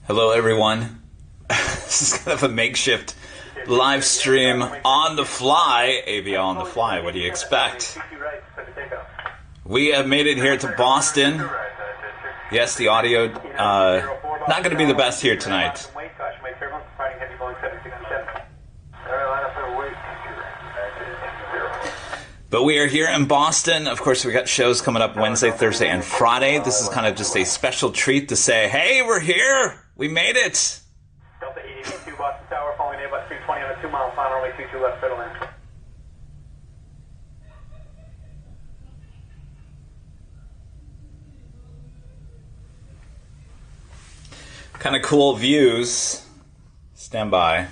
Hello everyone. This is kind of a makeshift live stream on the fly. AVL on the fly, what do you expect? We have made it here to Boston. Yes, the audio not going to be the best here tonight. But we are here in Boston. Of course, we got shows coming up Wednesday, Thursday, and Friday. This is kind of just a special treat to say, hey, we're here. We made it. Delta 882 Boston Tower, following Airbus 320 on a 2-mile final, runway 22 left, clear to land. Kind of cool views. Stand by.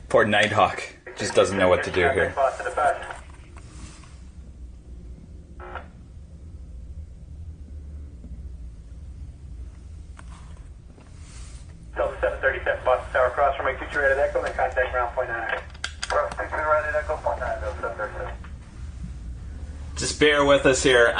Poor Nighthawk just doesn't know what to do here. Delta 737 Boston Tower, cross runway 22 right at Echo, then contact ground point 9. Cross 22 right at Echo, point 9, Delta 737. Just bear with us here.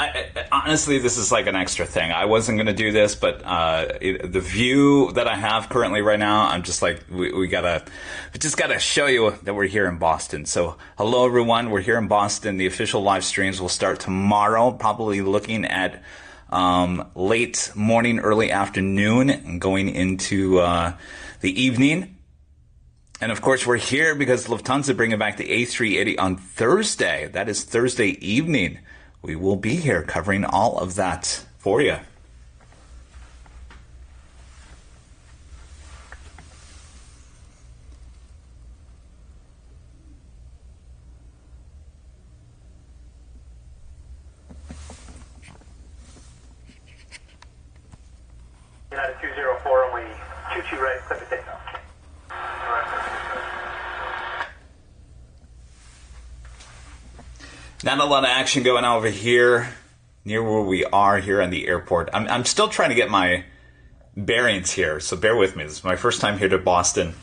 Honestly, this is like an extra thing. I wasn't going to do this, but the view that I have currently right now, I'm just like, we just gotta show you that we're here in Boston. So, hello everyone. We're here in Boston. The official live streams will start tomorrow, probably looking at late morning, early afternoon, and going into the evening. And of course, we're here because Lufthansa bringing back the A380 on Thursday. That is Thursday evening. We will be here covering all of that for you. United 204, only 22 right, clear to takeoff. Not a lot of action going on over here near where we are here on the airport. I'm still trying to get my bearings here, so bear with me. This is my first time here to Boston.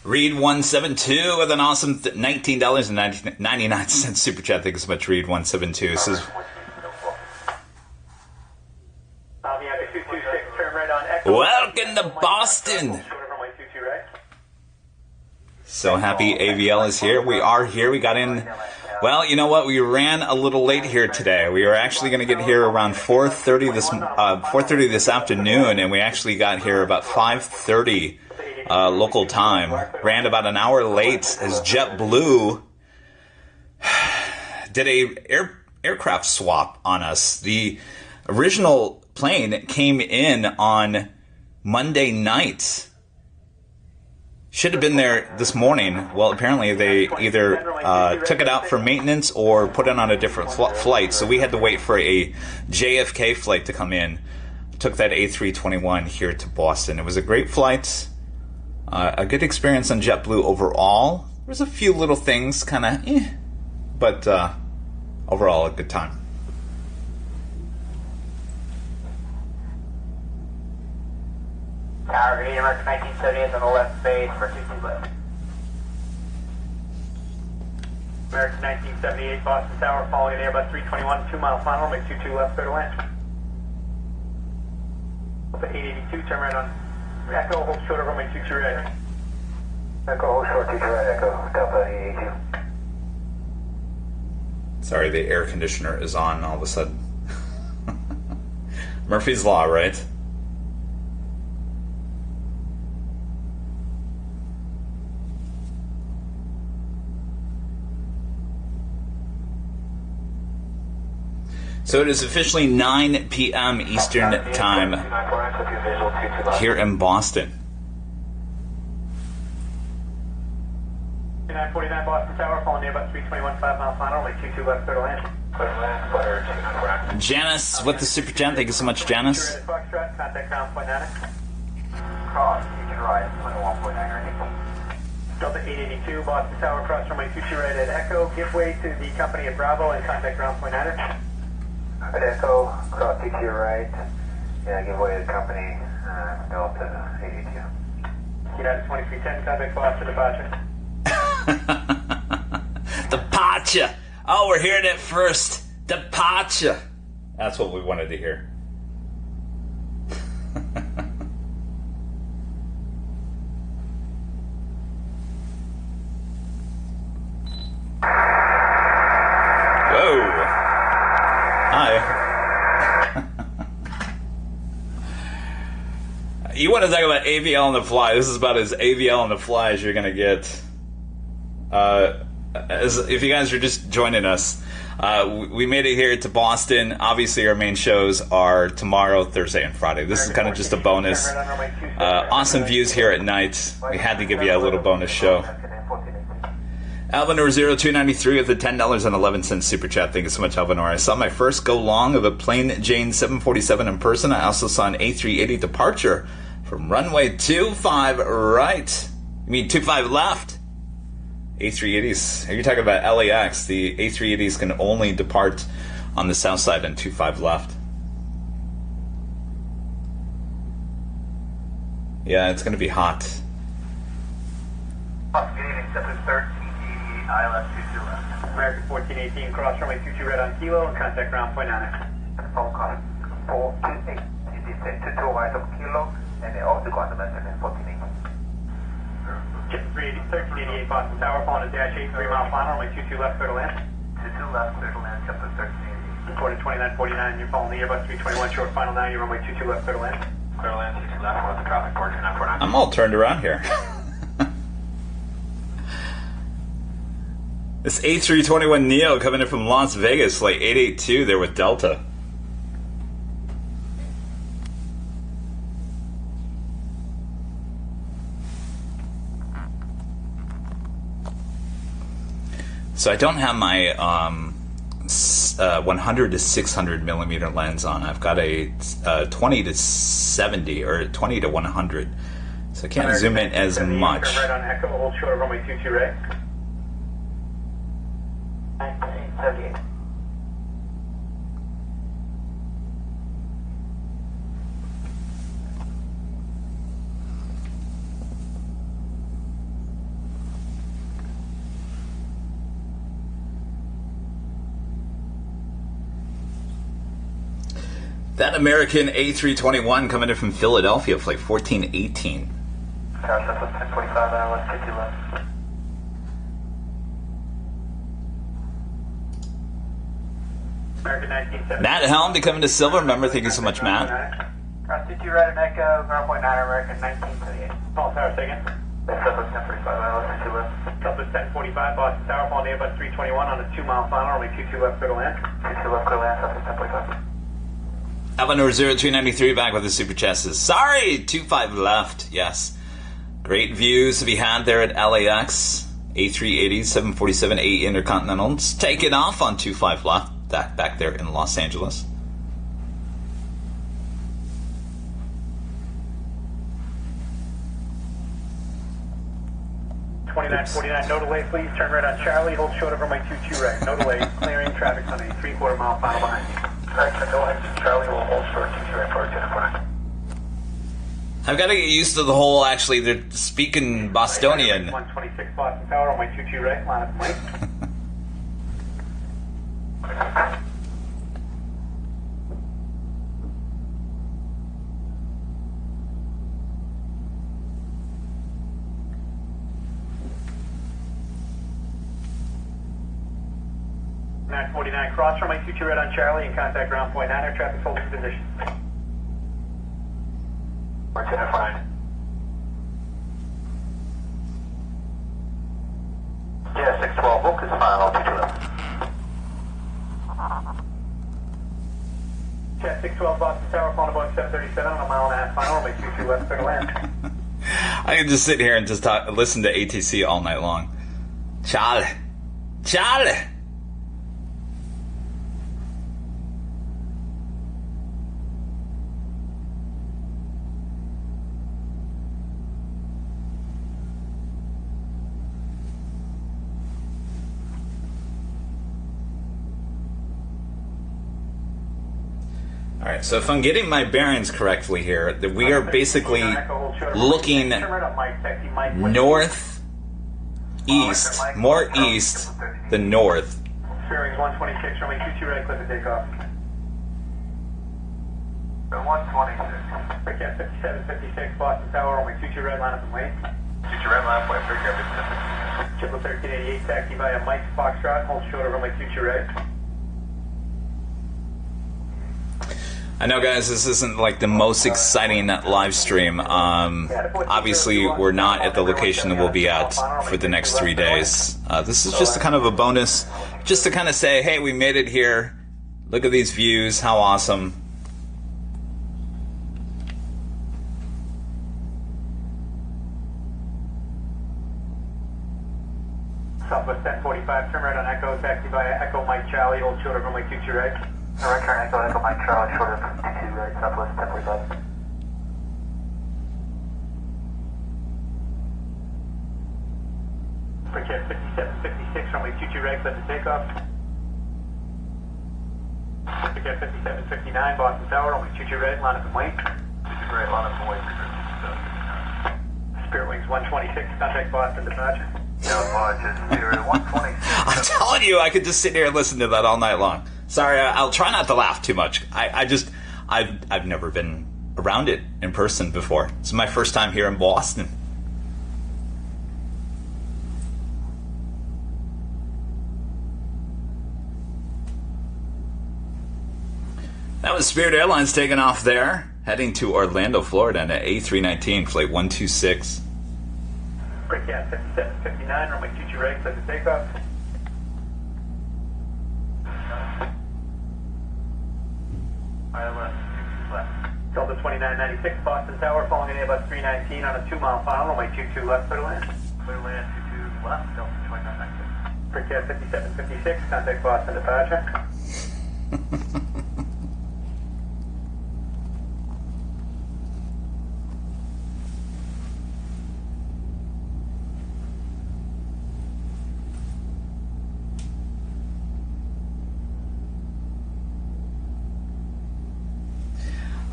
Reed 172 with an awesome $19.99 super chat. Thank you so much, Reed 172. This is welcome to Boston. So happy AVL is here. We are here. We got in. Well, you know what? We ran a little late here today. We were actually going to get here around 4:30 this afternoon, and we actually got here about 5:30 local time. Ran about an hour late as JetBlue did a aircraft swap on us. The original plane came in on Monday night. Should have been there this morning. Well, apparently they either took it out for maintenance or put it on a different flight. So we had to wait for a JFK flight to come in. Took that A321 here to Boston. It was a great flight. A good experience on JetBlue overall. There's a few little things kind of but overall a good time. Tower 8, American 1978 on the left base for 22 left. American 1978, Boston Tower, following Airbus 321, 2-mile final, make 22 left, clear to land. Delta 882, turn right on Echo, hold short over, make 22 right. Echo, hold short, 22 right, Echo, Delta 882. Sorry, the air conditioner is on all of a sudden. Murphy's Law, right? So it is officially 9 p.m. Eastern Time here in Boston. 949 Boston Tower, following Airbus 321, 5-mile final, only 22 left, clear to land. Janice with the super chat. Thank you so much, Janice. Contact ground point 9. Cross, you can ride, 1.9 right. Delta 882, 2, Boston Tower, cross runway 22 right at Echo. Give way to the company at Bravo and contact ground point niner. At Echo, cross 22 right. Yeah, give way to the company, Delta 82. United 2310, contact Boston departure. Departure! Oh, we're hearing it first. Departure! That's what we wanted to hear. Whoa! Hi. You want to talk about AVL on the fly? This is about as AVL on the fly as you're gonna get. If you guys are just joining us, we made it here to Boston. Obviously, our main shows are tomorrow, Thursday, and Friday. This is kind of just a bonus. Awesome views here at night. We had to give you a little bonus show. Alvinor 0293 with the $10.11 super chat. Thank you so much, Alvinor. I saw my first go long of a Plane Jane 747 in person. I also saw an A380 departure from runway 25 right. You mean 25 left? A380s. Are you talking about LAX? The A380s can only depart on the south side and 25 left. Yeah, it's going to be hot. Good evening, 1388, ILS 22 left. American 1418, cross runway 22 red on Kilo and contact ground point niner. Phone call 428, descend to 2 right of Kilo and also go on the message 1418. 1388 Boston Tower, following a dash 8, 3 mile final, runway 22 left, clear to land. 22 left, clear to land, Jumper 1388. Recorded 2949, you're following the Airbus 321, short final 9, you're runway 22 left, clear to land. Clear to land, 22 left, what's the traffic, 14949. I'm all turned around here. This A321neo coming in from Las Vegas, like 882 there with Delta. So I don't have my 100 to 600 millimeter lens on. I've got a 20 to 70 or 20 to 100. So I can't zoom in as much. Right on Echo, hold short of runway 22 right. 1978. That American A321 coming in from Philadelphia, flight 1418. Tower Southwest 1045, ILS 22 left. American 1970. Matt Helm to come into silver. Remember, thank you so much, Matt. Cross 22 right and Echo, ground point 9, American 1978. Small Tower, second. Southwest 1045, ILS 22 left. Southwest 1045, Boston Tower, following Airbus 321 on a 2 mile final, only 22 left, clear to land. 22 left, clear to land, Southwest 1045. Alvinor 0393 back with the super chesses. Sorry, 25 left. Yes. Great views to be had there at LAX. A380, 747, 8 Intercontinentals. Taking off on 25 left. Back there in Los Angeles. Oops. 2949, no delay, please. Turn right on Charlie. Hold short of runway 22 right. No delay. Clearing traffic on a 3/4 mile final behind you. Correct, go ahead. Charlie will hold short 22 right for 249. I've got to get used to the whole, actually, they're speaking Bostonian. 126 Boston Tower, runway 22 right, line up Mike. .49 cross runway 22 right on Charlie and contact ground point 9. Traffic holding position. We're identified. Yeah, 612, book is final, 22 left. Chat 612 Boston Tower, phone Boeing 737 on a 1.5 mile final, runway 22 left, clear to land. I can just sit here and just listen to ATC all night long. Charlie. Charlie. All right, so if I'm getting my bearings correctly here, that we are basically looking north, east, more east than north. Bearings 126, runway 22 right, clear for takeoff. 126. Breakdown 5756, Boston Tower, runway 22 right, line up and wait. 22 right, line up and wait, breakdown 5756. Triple 1388, taxi via Mike Foxtrot, hold short of runway 22 right. I know, guys, this isn't like the most exciting live stream. Obviously, we're not at the location that we'll be at for the next 3 days. This is just a kind of a bonus, just to kind of say, hey, we made it here. Look at these views. How awesome. Southwest 1045, turn right on Echo, taxi via Echo Mike Charlie, hold short of runway 22 right. Right turn Echo, Echo Mike Charlie, short of 22 right, Southwest 1045. Breakdown 5756, runway 22 right, clear to takeoff. Breakdown 5759, Boston Tower, runway 22 right, line up and wait. 22 right, line up and wait. Spirit Wings 126, contact Boston departure. I'm telling you, I could just sit here and listen to that all night long. Sorry, I'll try not to laugh too much. I've never been around it in person before. This is my first time here in Boston. That was Spirit Airlines taking off there, heading to Orlando, Florida, on an A319 flight 126. Breakdown 5759, runway 22 right, clear to takeoff. Delta 2996, Boston Tower, following an Airbus 319 on a 2-mile final, runway 22 left, clear to land. Clear to land, 22 left, Delta 2996. Breakdown 5756, contact Boston departure.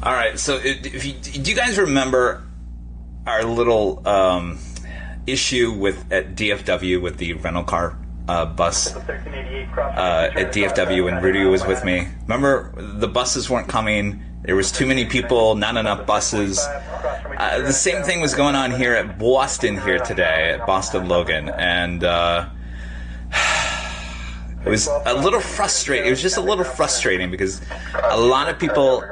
All right, so do you guys remember our little issue with at DFW with the rental car bus at DFW when Rudy was with me? Remember, the buses weren't coming. There was too many people, not enough buses. The same thing was going on here at Boston here today, at Boston Logan, and it was a little frustrating. It was just a little frustrating because a lot of people.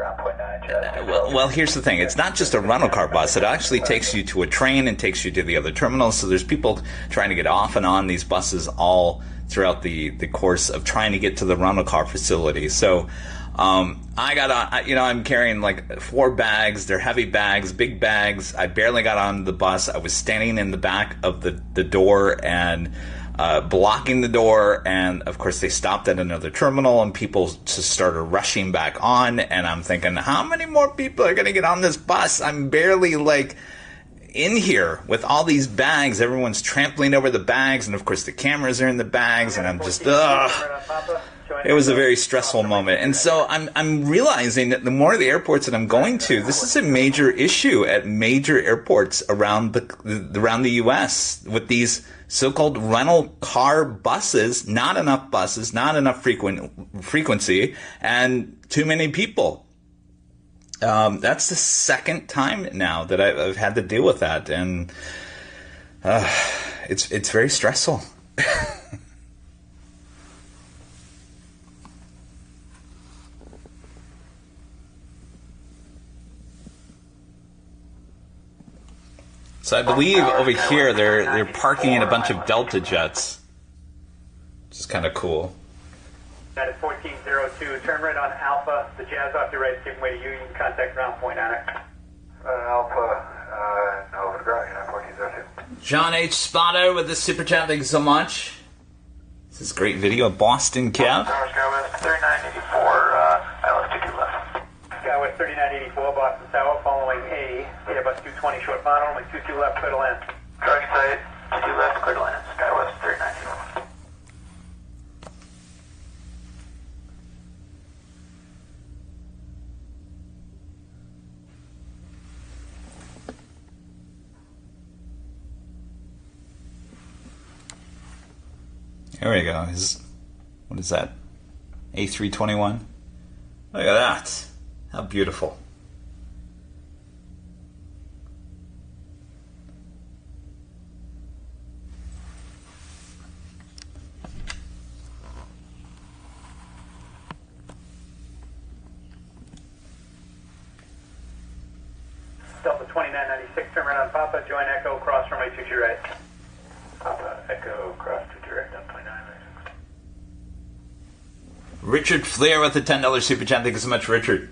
Well, here's the thing. It's not just a rental car bus. It actually takes you to a train and takes you to the other terminals. So there's people trying to get off and on these buses all throughout the course of trying to get to the rental car facility. So I got on, I'm carrying like 4 bags. They're heavy bags, big bags. I barely got on the bus. I was standing in the back of the door and blocking the door, and of course they stopped at another terminal and people just started rushing back on, and I'm thinking, how many more people are going to get on this bus? I'm barely like in here with all these bags. Everyone's trampling over the bags, and of course the cameras are in the bags, and I'm just it was a very stressful moment. And so I'm realizing that the more of the airports that I'm going to, this is a major issue at major airports around the US with these so-called rental car buses, not enough frequency, and too many people. That's the second time now that I've had to deal with that, and it's very stressful. So I believe over here they're parking in a bunch of Delta jets, which is kind of cool. That is 1402. Turn right on Alpha. The Jazz off your right, giving way to you. You can contact ground point on it. Alpha, over to ground, 1402. John H. Spotter with the super chat. Thank you so much. This is a great video of Boston, Kev. Skywest 3984, ILS 22 left. Skywest 3984, Boston Tower, following A, Airbus 220 short final, only 22 left, clear to land. Correct site, 22 left, clear to land. Skywest 3984. Here we go. What is that? A321? Look at that. How beautiful. Delta 2996, turn right on Papa, join Echo, cross runway 22 right. Papa, Echo, cross 22 right, Delta 2996. Richard Flair with the $10 super chat. Thank you so much, Richard.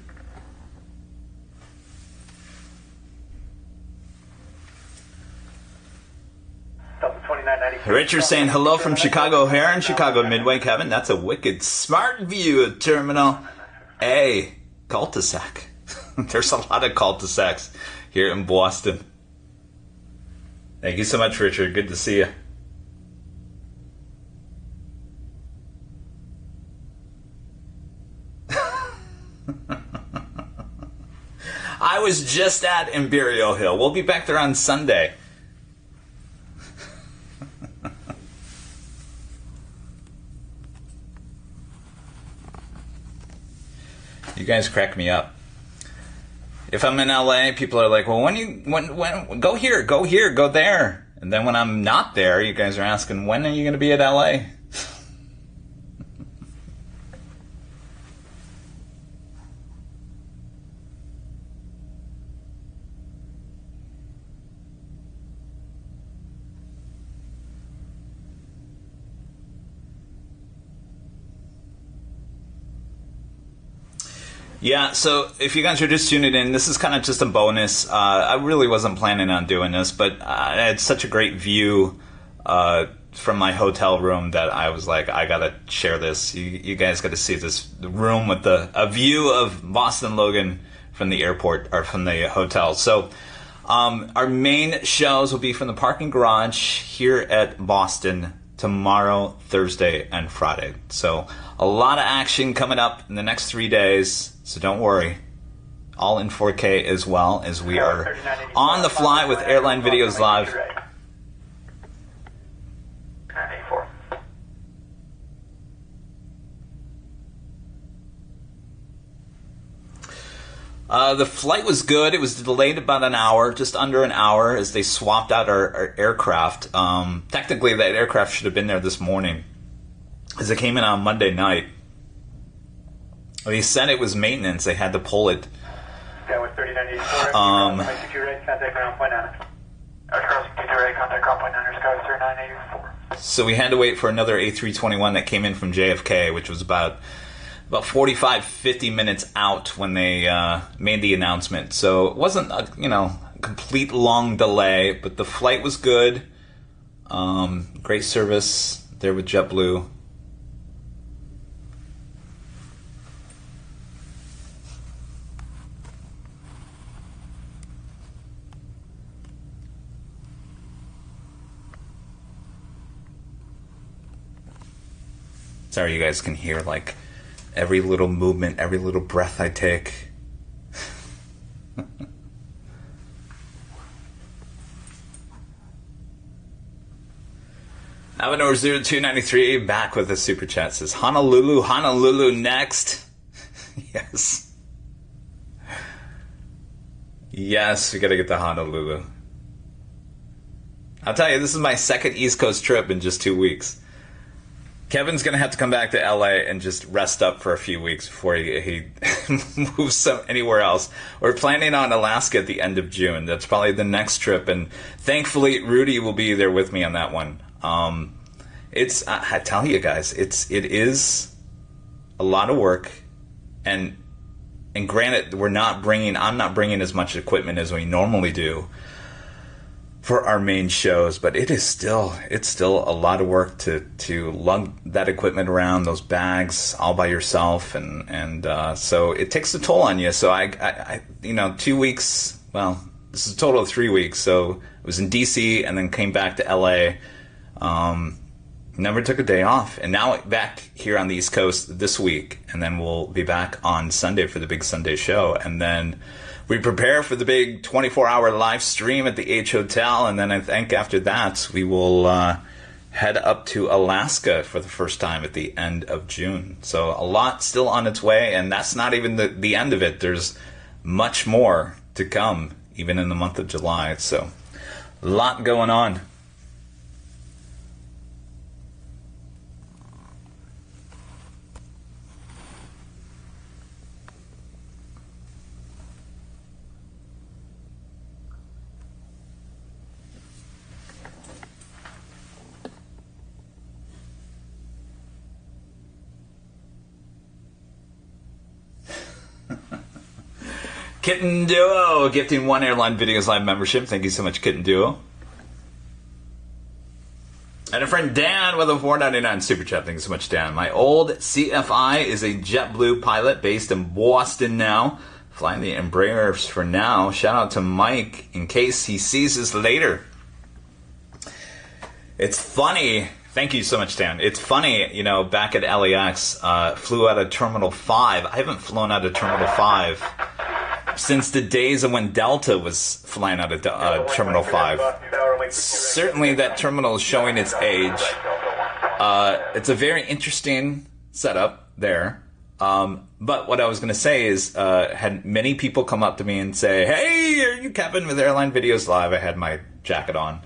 Delta 2996. Richard saying hello from Chicago O'Hare and Chicago Midway, Kevin. That's a wicked smart view of Terminal A. Cul-de-sac. There's a lot of cul-de-sacs here in Boston. Thank you so much, Richard. Good to see you. I was just at Imperial Hill. We'll be back there on Sunday. You guys crack me up. If I'm in LA, people are like, well, when go here, go there. And then when I'm not there, you guys are asking, when are you going to be at LA? Yeah, so if you guys are just tuning in, this is kind of just a bonus. I really wasn't planning on doing this, but I had such a great view from my hotel room that I was like, I gotta share this. You guys got to see this room with a view of Boston Logan from the airport, or from the hotel. So our main shows will be from the parking garage here at Boston tomorrow, Thursday, and Friday. So a lot of action coming up in the next 3 days. So don't worry, all in 4K as well, as we are on the fly with Airline Videos Live. 984. The flight was good. It was delayed about an hour, just under an hour, as they swapped out our aircraft. Technically, that aircraft should have been there this morning, as it came in on Monday night. They said it was maintenance. They had to pull it. With 3984, contact ground point 9. Crossing 22 right, contact ground point 9, sky 3984. So we had to wait for another A321 that came in from JFK, which was about 45, 50 minutes out when they made the announcement. So it wasn't a complete long delay, but the flight was good. Great service there with JetBlue. Sorry, you guys can hear like every little movement, every little breath I take. Avenor 0293 back with a super chat, says Honolulu next. Yes. Yes, we gotta get to Honolulu. I'll tell you, this is my second East Coast trip in just 2 weeks. Kevin's going to have to come back to LA and just rest up for a few weeks before he moves anywhere else. We're planning on Alaska at the end of June. That's probably the next trip, and thankfully Rudy will be there with me on that one. I tell you guys, it is a lot of work, and granted, I'm not bringing as much equipment as we normally do for our main shows, but it's still a lot of work to lug that equipment around, those bags, all by yourself, and so it takes a toll on you. So I 2 weeks, well, this is a total of 3 weeks. So I was in DC and then came back to LA. Never took a day off, and now back here on the East Coast this week, and then we'll be back on Sunday for the big Sunday show, and then we prepare for the big 24-hour live stream at the H Hotel, and then I think after that we will head up to Alaska for the first time at the end of June. So a lot still on its way, and that's not even the end of it. There's much more to come, even in the month of July. So a lot going on. Kitten Duo gifting 1 Airline Videos Live membership. Thank you so much, Kitten Duo. And a friend Dan with a $4.99 super chat. Thank you so much, Dan. My old CFI is a JetBlue pilot based in Boston now, flying the Embraers for now. Shout out to Mike in case he sees us later. It's funny. Thank you so much, Dan. It's funny, you know, back at LAX, flew out of Terminal 5. I haven't flown out of Terminal 5 since the days of when Delta was flying out of Terminal 5. Certainly that terminal is showing its age. It's a very interesting setup there. But what I was going to say is, had many people come up to me and say, "Hey, are you Kevin with Airline Videos Live?" I had my jacket on.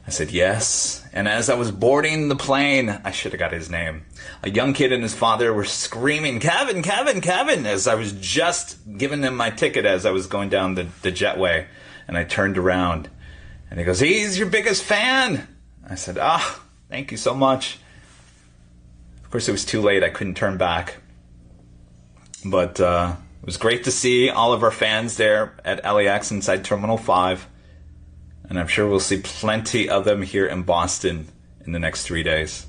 I said, yes. And as I was boarding the plane, I should have got his name. A young kid and his father were screaming, "Kevin, Kevin, Kevin," as I was just giving them my ticket as I was going down the jetway. And I turned around and he goes, "He's your biggest fan." I said, thank you so much. Of course, it was too late. I couldn't turn back. But it was great to see all of our fans there at LAX inside Terminal 5. And I'm sure we'll see plenty of them here in Boston in the next 3 days.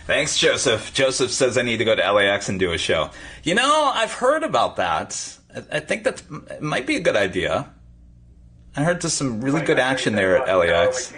Thanks, Joseph. Joseph says I need to go to LAX and do a show. You know, I've heard about that. I think that might be a good idea. I heard there's some really good action there at LAX.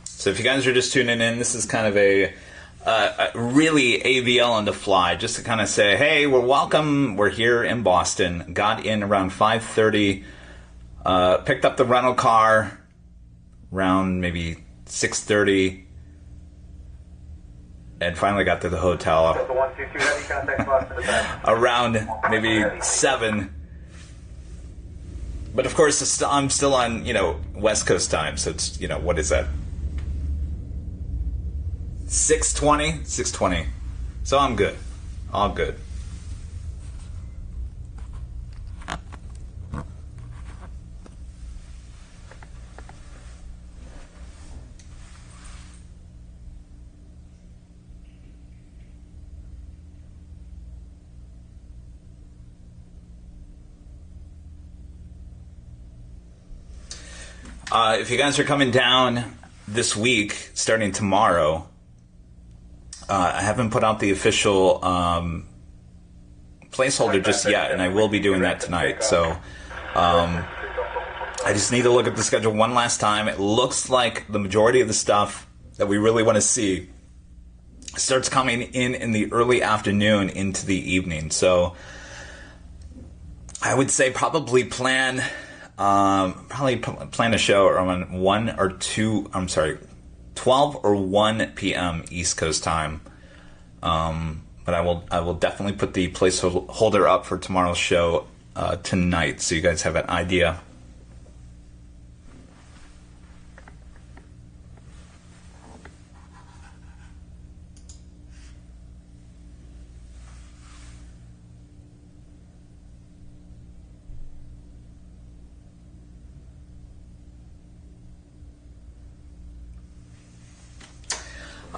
So if you guys are just tuning in, this is kind of a really AVL on the fly, just to kind of say, hey, we're welcome. We're here in Boston. Got in around 5:30. Picked up the rental car around maybe 6:30. And finally got to the hotel around maybe 7. But of course, I'm still on, West Coast time. So it's, what is that? 6:20. So I'm good. All good. If you guys are coming down this week, starting tomorrow, I haven't put out the official placeholder just yet, and I will be doing that tonight. So I just need to look at the schedule one last time. It looks like the majority of the stuff that we really want to see starts coming in the early afternoon into the evening. So I would say probably plan a show around 12 or 1 p.m. East Coast time. But I will definitely put the placeholder up for tomorrow's show tonight, so you guys have an idea.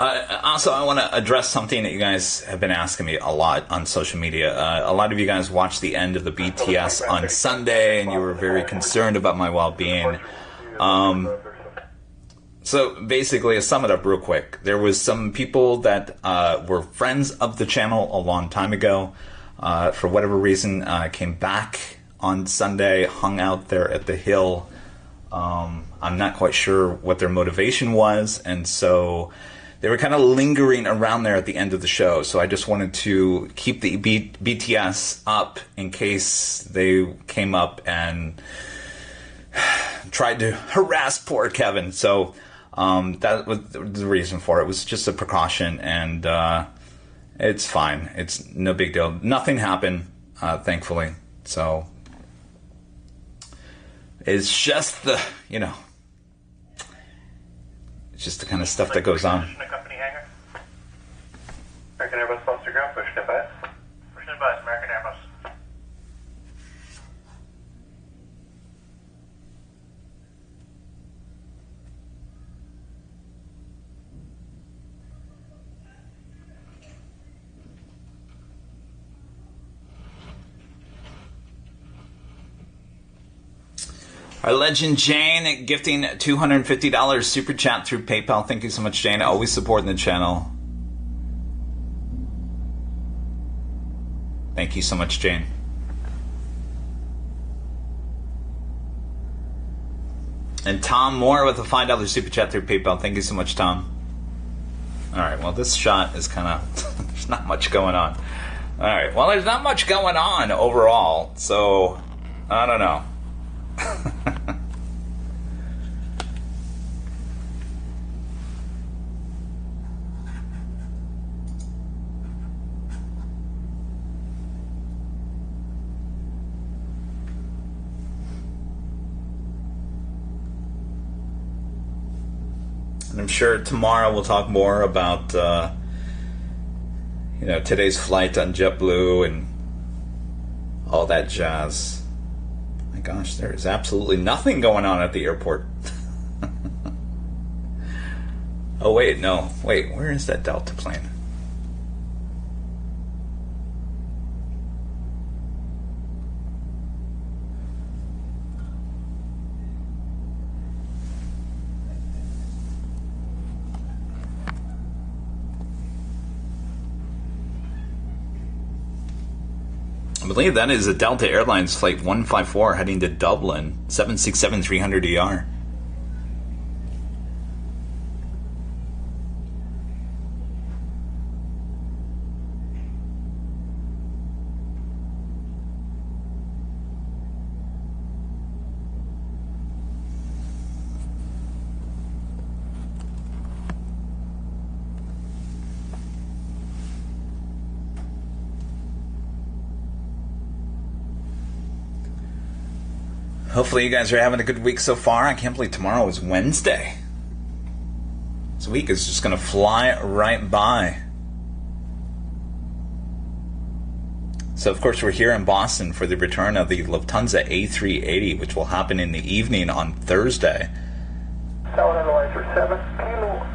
Also, I want to address something that you guys have been asking me a lot on social media. A lot of you guys watched the end of the BTS on Sunday, and you were very concerned about my well-being. So basically, to sum it up real quick, there was some people that were friends of the channel a long time ago. For whatever reason, came back on Sunday, hung out there at the Hill. I'm not quite sure what their motivation was, and so they were kind of lingering around there at the end of the show. So I just wanted to keep the BTS up in case they came up and tried to harass poor Kevin. So that was the reason for it. It was just a precaution, and it's fine. It's no big deal. Nothing happened, thankfully. So it's just the, it's just the kind of stuff that goes on. American Airbus Foster Ground, push advice. Push advice, American Airbus. Our legend Jane gifting $250 super chat through PayPal. Thank you so much, Jane. Always supporting the channel. Thank you so much, Jane. And Tom Moore with a $5 super chat through PayPal. Thank you so much, Tom. All right, well, this shot is kind of... there's not much going on. All right, well, there's not much going on overall, so I don't know. And I'm sure tomorrow we'll talk more about today's flight on JetBlue and all that jazz. My gosh, there is absolutely nothing going on at the airport. Oh, wait, no. Wait, where is that Delta plane? I believe that is a Delta Airlines flight 154 heading to Dublin, 767-300ER. Hopefully you guys are having a good week so far. I can't believe tomorrow is Wednesday. This week is just going to fly right by. So, of course, we're here in Boston for the return of the Lufthansa A380, which will happen in the evening on Thursday. Tower Analyzer 7 Kilo,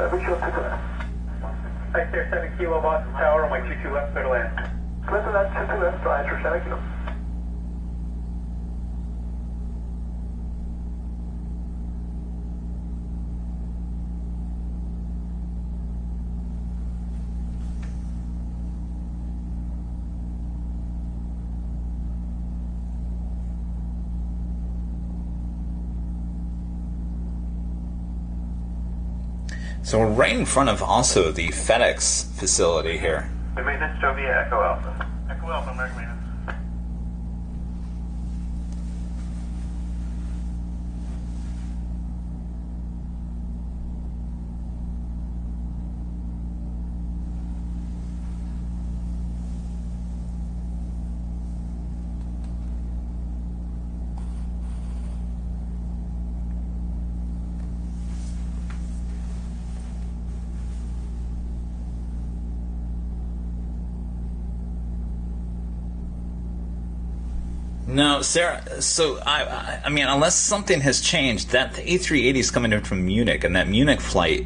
visual to left. Ice there 7 Kilo, Boston Tower, on my 22 left, clear to land. Clear to left, 22 left, right for 7 Kilo. So we're right in front of also the FedEx facility here. The maintenance, Joe via Echo Alpha. Echo Alpha, American maintenance. No, Sarah. So I mean, unless something has changed, that the A380 is coming in from Munich, and that Munich flight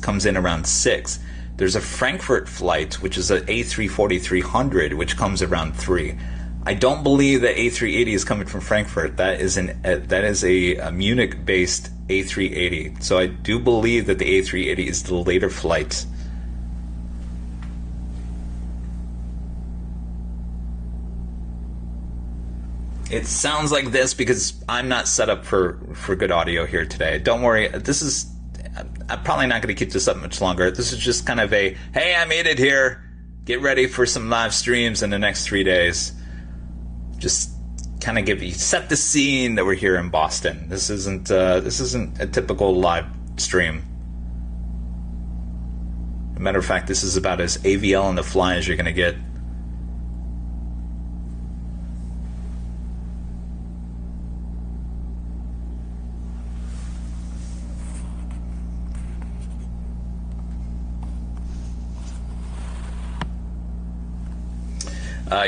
comes in around 6. There's a Frankfurt flight, which is an A340-300, which comes around 3. I don't believe that A380 is coming from Frankfurt. That is a Munich-based A380. So I do believe that the A380 is the later flight. It sounds like this because I'm not set up for good audio here today. Don't worry. I'm probably not going to keep this up much longer. This is just kind of a, hey, I made it here. Get ready for some live streams in the next 3 days. Just kind of set the scene that we're here in Boston. This isn't a typical live stream. As a matter of fact, this is about as AVL on the fly as you're going to get.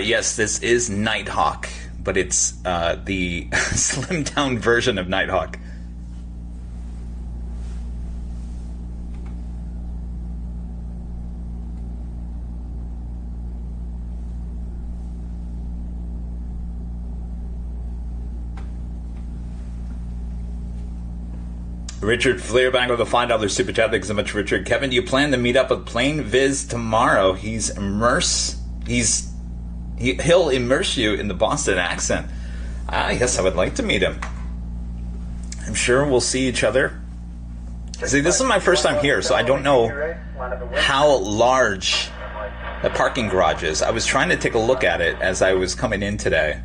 Yes, this is Nighthawk, but it's the slimmed down version of Nighthawk. Richard Fleerbank with a $5 super chat. Thanks so much, Richard. Kevin, do you plan to meet up with Plane Viz tomorrow? He'll immerse you in the Boston accent. Yes, I would like to meet him. I'm sure we'll see each other. See, this is my first time here, so I don't know how large the parking garage is. I was trying to take a look at it as I was coming in today.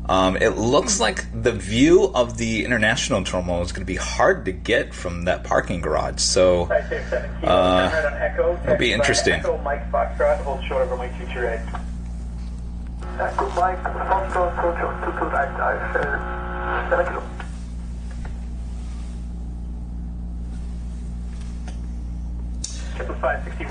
It looks like the view of the international terminal is going to be hard to get from that parking garage, so it'll be interesting.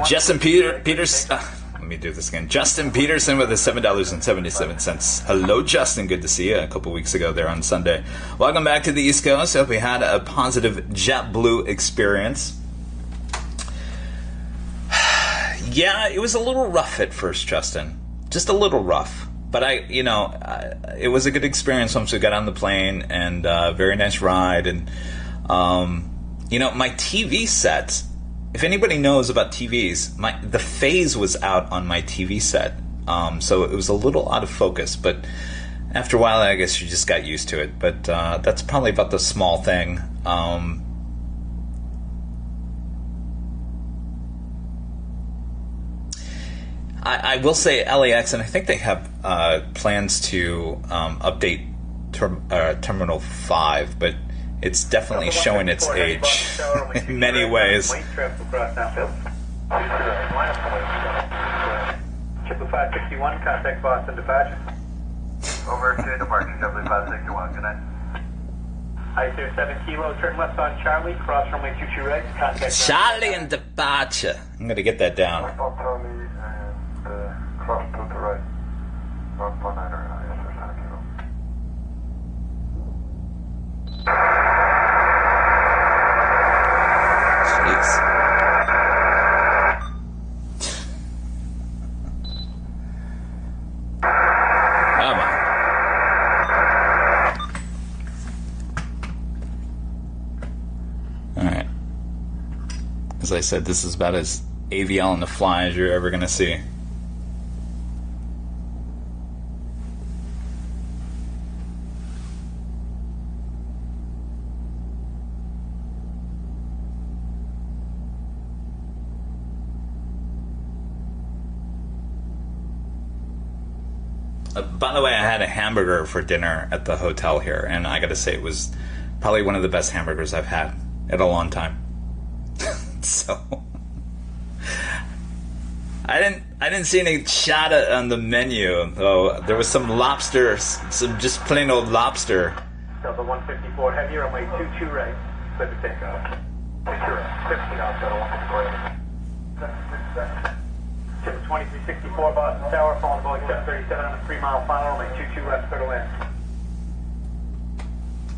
Justin Peters. Let me do this again. Justin Peterson with the $7.77. Hello, Justin. Good to see you. A couple weeks ago there on Sunday. Welcome back to the East Coast. Hope we had a positive JetBlue experience. Yeah, it was a little rough at first, Justin. Just a little rough. But it was a good experience once we got on the plane, and very nice ride. And my TV set. If anybody knows about TVs, the phase was out on my TV set, so it was a little out of focus. But after a while, I guess you just got used to it. But that's probably about the small thing. I will say LAX, and I think they have plans to update Terminal 5, but it's definitely showing its age in many ways. 561, contact Boston departure. Over to departure, W561, good night. ISO 7 kilo, turn left on Charlie, cross runway 22 right, contact Charlie and departure. I'm going to get that down. Left on Charlie and cross to the right, 149er, ISO 7 kilo. Jeez. Come on. Alright. As I said, this is about as AVL on the fly as you're ever going to see. By the way, I had a hamburger for dinner at the hotel here, and I gotta say it was probably one of the best hamburgers I've had in a long time. So I didn't see any chata on the menu, though. There was some lobster, some just plain old lobster. Delta 154 heavy, runway 22 right, clear to take off. 22 right, 15 off, Delta 154. Chip 2364 Boston Tower, following Boeing 737 on a 3-mile final, runway 22 left, clear to land.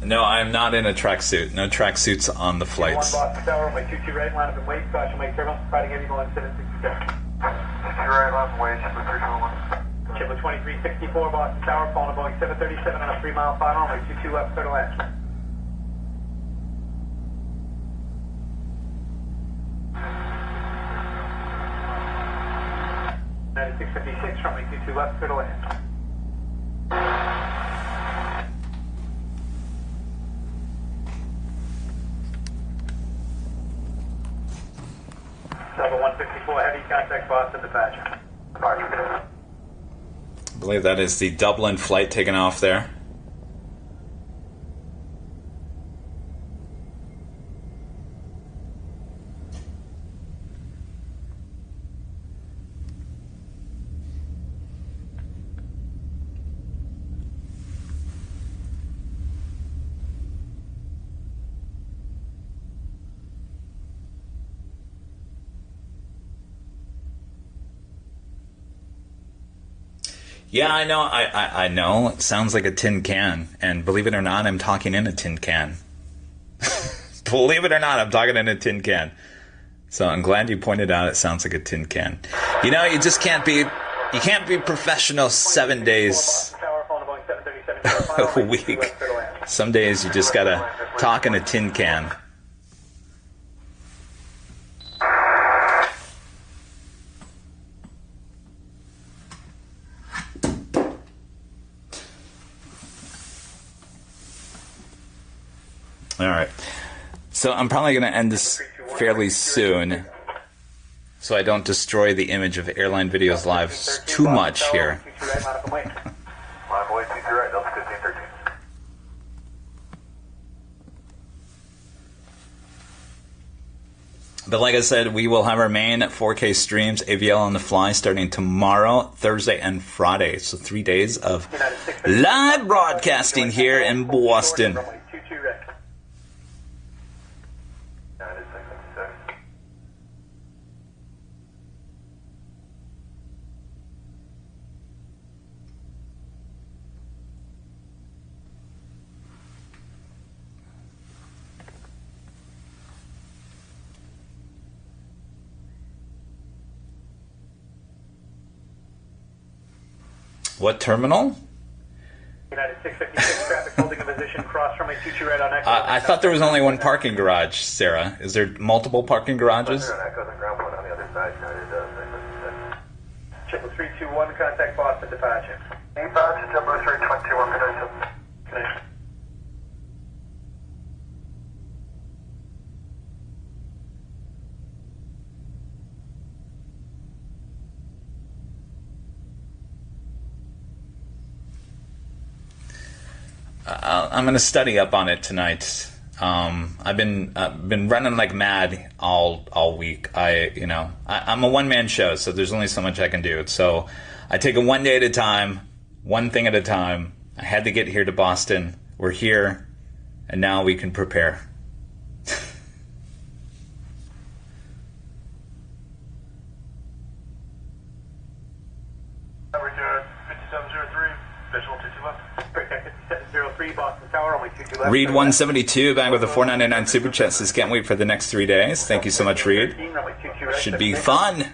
No, I'm not in a tracksuit. No tracksuits on the flights. 1 Boston Tower, runway 22 right, line up and wait, caution Mike Turbo, fighting heavy going 767. 22 right, line up and wait, Chipper 321. Chipper 2364, Boston Tower, calling a Boeing 737 on a 3-mile final, runway 22 left, clear to land. 9656, runway 22 left, clear to land. Delta 154, heavy contact Boston departure. I believe that is the Dublin flight taking off there. Yeah, I know. I know. It sounds like a tin can. And believe it or not, I'm talking in a tin can. Believe it or not, I'm talking in a tin can. So I'm glad you pointed out it sounds like a tin can. You know, you just can't be professional 7 days a week. Some days you just gotta talk in a tin can. All right, so I'm probably going to end this fairly soon so I don't destroy the image of Airline Videos Live too much here. But like I said, we will have our main 4K streams, AVL on the fly, starting tomorrow, Thursday, and Friday. So 3 days of live broadcasting here in Boston. What terminal? United 656 traffic holding a position cross from a 22 right on Echo. I thought there was only one parking garage, Sarah. Is there multiple parking garages? Triple 321, contact Boston departure. Inbound to Jumbo 321, connection. I'm going to study up on it tonight. I've been running like mad all week. I'm a one-man show, so there's only so much I can do. So I take it one day at a time, one thing at a time. I had to get here to Boston. We're here, and now we can prepare. Average 5703, visual 22 left. Protect 5703, Boston Tower, only 22 left. Reed 172 back with a 499 super chat says can't wait for the next 3 days. Thank you so much, Reed. Should be fun.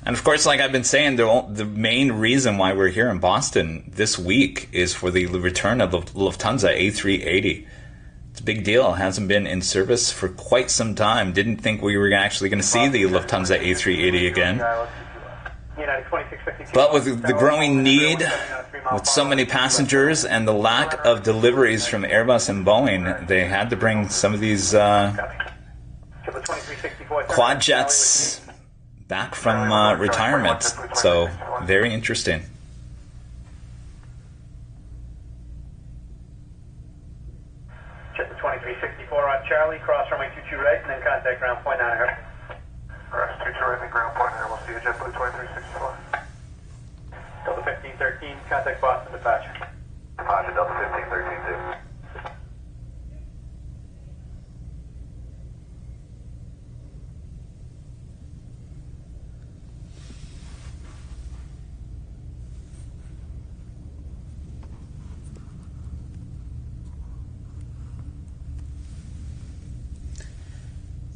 And of course, like I've been saying, the main reason why we're here in Boston this week is for the return of the Lufthansa A380. It's a big deal. It hasn't been in service for quite some time. Didn't think we were actually going to see the Lufthansa A380 again. But with the growing need, with so many passengers and the lack of deliveries from Airbus and Boeing, they had to bring some of these quad jets back from retirement. So, very interesting. Check the 2364 on Charlie, cross runway 22 right, and then contact ground point 9 here. Alright, 22 right, and ground point here. We'll see you, JetBlue 2364. Delta 1513, contact Boston departure. Departure Delta 1513 too.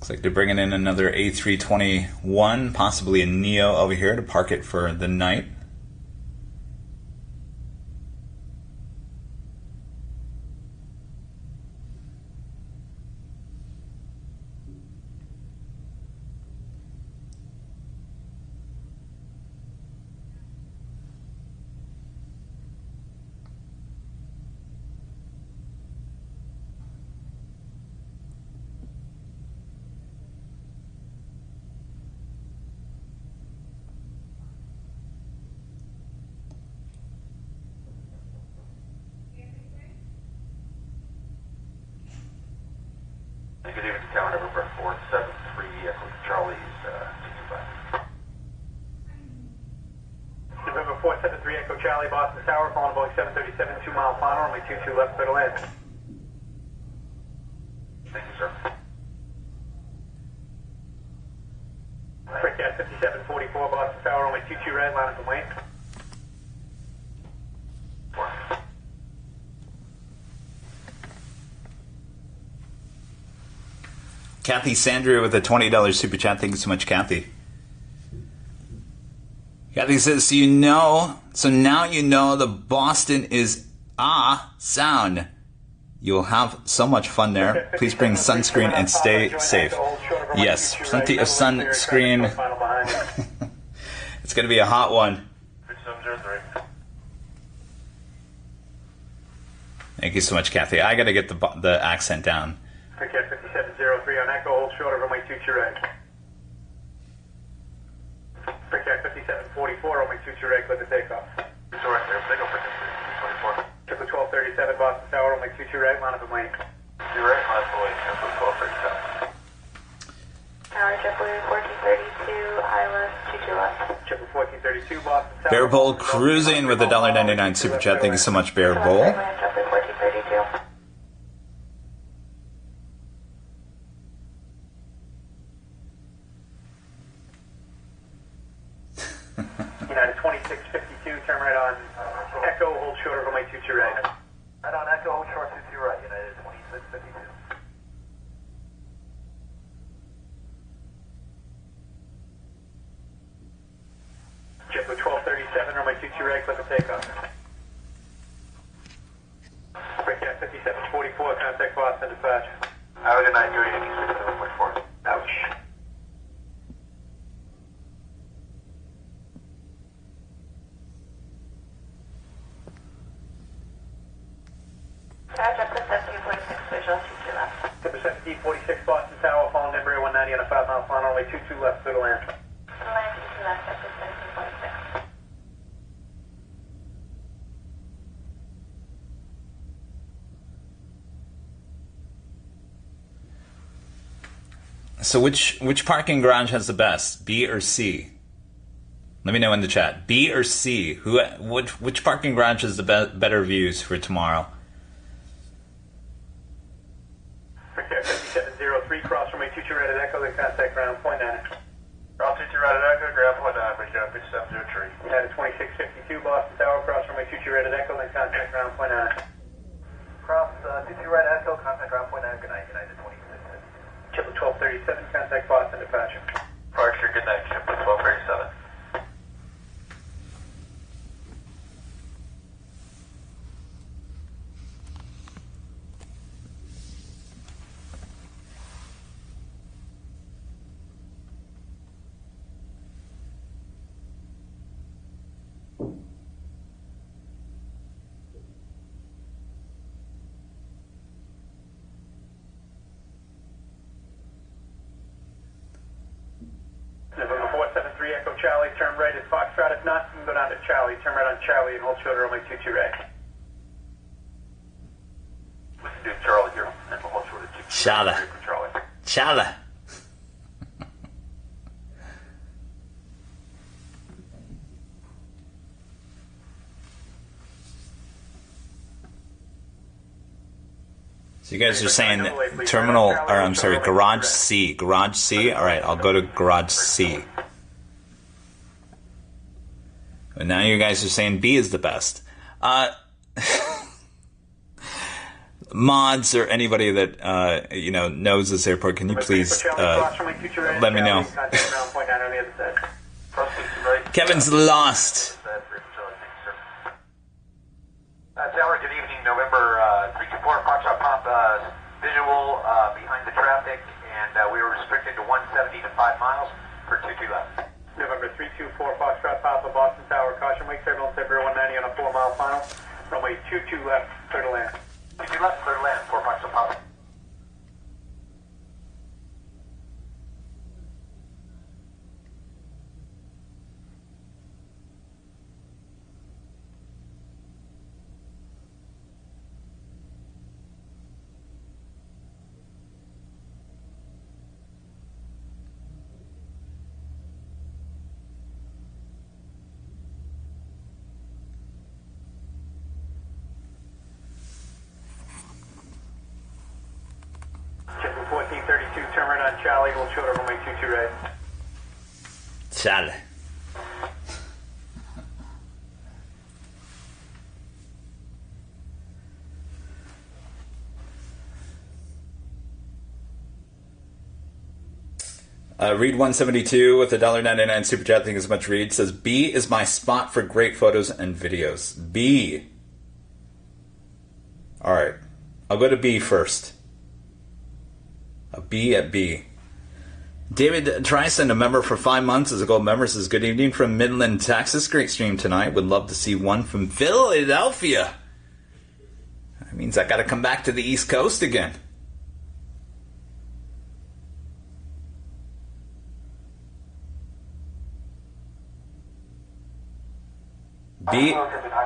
Looks like they're bringing in another A321, possibly a Neo over here to park it for the night. Good evening, tower number 473, Echo Charlie's 225. November 473, Echo Charlie, Boston Tower, calling Boeing 737, 2 mile final, runway 22 left, middle end. Thank you, sir. Quick 5744, Boston Tower, runway 22 red, line up and wait. Kathy Sandria with a $20 super chat. Thank you so much, Kathy. Kathy says, so now you know the Boston is sound. You'll have so much fun there. Please bring sunscreen and stay safe. Yes, plenty of sunscreen. It's going to be a hot one. 6703. Thank you so much, Kathy. I got to get the accent down. Quick 5703 on Echo, hold short of runway 22 red. Quick 5744, runway 22 red, clear the takeoff. It's all right there. Take off for 324. Triple 1237, Boston Tower, runway 22 red, line up and wait. You're right, line up and wait. Triple 1237. Tower JetBlue 1432, ILS 22 left. Triple 1432, Boston Tower. Bear Bowl cruising with a $1.99 super chat. Thank you so much, Bear Bowl. JetBlue 1432. United 2652, turn right on Echo, hold short of runway 22 right. Right on Echo, hold short 22 right. United 2652. JetBlue 1237, runway 22 right, clear the takeoff. Breakout 5744, contact Boston dispatch. Have a good night, Jody. Yankees 67.4. Ouch. Tower JetBlue 1746, visual 22 left. 1746, Boston Tower, falling Embraer 190 on a 5 mile final, runway 22 left, clear to land. Land 22 left, JetBlue 1746. So which parking garage has the best, B or C? Let me know in the chat. B or C? Which parking garage has the better views for tomorrow? Breakout 5703, cross runway 22 right at Echo, then contact ground point 9. Cross 22 right at Echo, ground point 9, breakout 5703. United 2652, Boston Tower, cross runway 22 right at Echo, then contact ground point 9. Cross 22 right at Echo, contact ground point 9. Good night, United 2652. Triple 1237, contact Boston departure. Departure, good night, Triple 1237. November 473, Echo Charlie, turn right at Foxtrot. If not, you can go down to Charlie, turn right on Charlie, and hold short of runway 22 right. We can do Charlie here, and we'll hold short of 2. Charlie. Charlie. Charlie. So you guys are saying terminal, or I'm sorry, garage C. Garage C? Alright, I'll go to garage C. But now you guys are saying B is the best. mods or anybody that knows this airport, can you please let me know? Kevin's lost. Tower, good evening. November 324 Foxtrot Pop visual behind the traffic, and we were restricted to 170 to 5 miles for 22 left. November 324 Foxtrot Papa, Boston Tower, caution wake, turbulence at 190 on a 4-mile final. Runway 22 left, clear to land. 22 left, clear to land, 4 Foxtrot Papa. Chipper 1432, turn right on Charlie, hold short of runway 22 right. Charlie. Reed 172 with a $1.99 super chat. Thank you so much, Reed. Says B is my spot for great photos and videos. B. All right, I'll go to B first. A B at B. David Trison, a member for 5 months as a gold member, says good evening from Midland, Texas. Great stream tonight. Would love to see one from Philadelphia. That means I got to come back to the East Coast again. B.